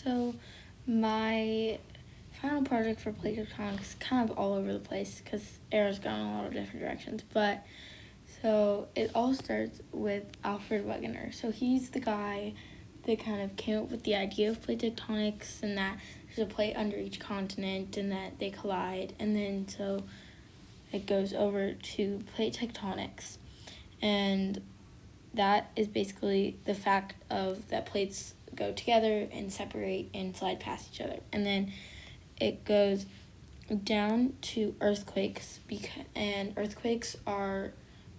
So my final project for plate tectonics is kind of all over the place because arrow's gone in a lot of different directions. But so it all starts with Alfred Wegener. So he's the guy that kind of came up with the idea of plate tectonics, and that there's a plate under each continent and that they collide. And then so it goes over to plate tectonics, and that is basically the fact of that plates go together and separate and slide past each other. And then it goes down to earthquakes, and earthquakes are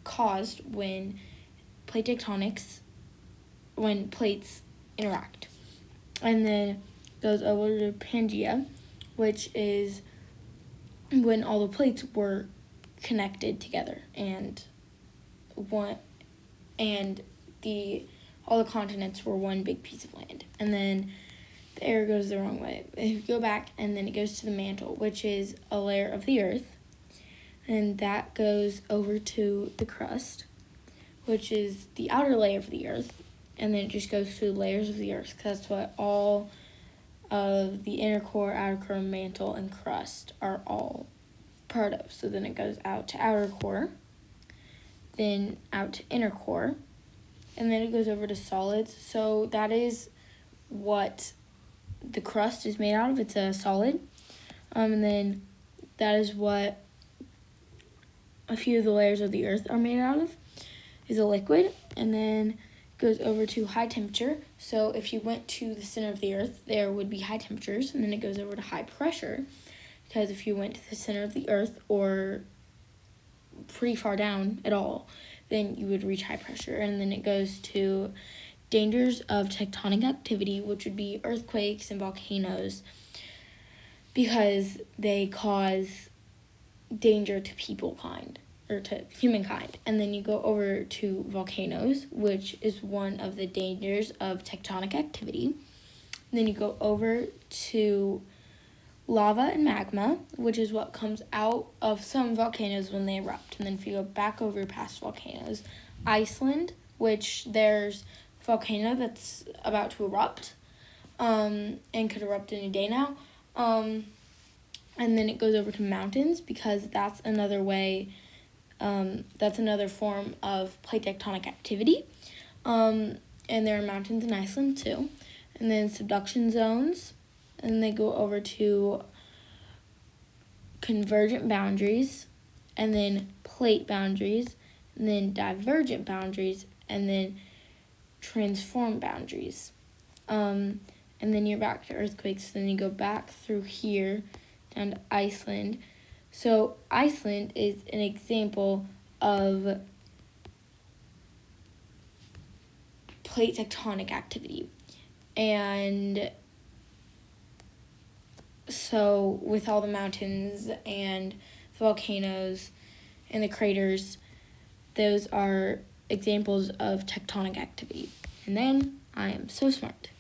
caused when when plates interact. And then goes over to Pangea, which is when all the plates were connected together and all the continents were one big piece of land. And then the arrow goes the wrong way. If you go back, and then it goes to the mantle, which is a layer of the earth. And that goes over to the crust, which is the outer layer of the earth. And then it just goes through layers of the earth, because that's what all of the inner core, outer core, mantle, and crust are all part of. So then it goes out to outer core, then out to inner core, and then it goes over to solids. So that is what the crust is made out of. It's a solid. And then that is what a few of the layers of the earth are made out of, is a liquid. And then it goes over to high temperature. So if you went to the center of the earth, there would be high temperatures. And then it goes over to high pressure, because if you went to the center of the earth or pretty far down at all, then you would reach high pressure. And then it goes to dangers of tectonic activity, which would be earthquakes and volcanoes, because they cause danger to to humankind. And then you go over to volcanoes, which is one of the dangers of tectonic activity. And then you go over to lava and magma, which is what comes out of some volcanoes when they erupt. And then if you go back over past volcanoes, Iceland, which there's a volcano that's about to erupt, and could erupt any day now. And then it goes over to mountains, because that's another way, that's another form of plate tectonic activity. And there are mountains in Iceland too. And then subduction zones, and they go over to convergent boundaries, and then plate boundaries, and then divergent boundaries, and then transform boundaries. And then you're back to earthquakes, then you go back through here down to Iceland. So Iceland is an example of plate tectonic activity. And so with all the mountains and the volcanoes and the craters, those are examples of tectonic activity. And then I am so smart.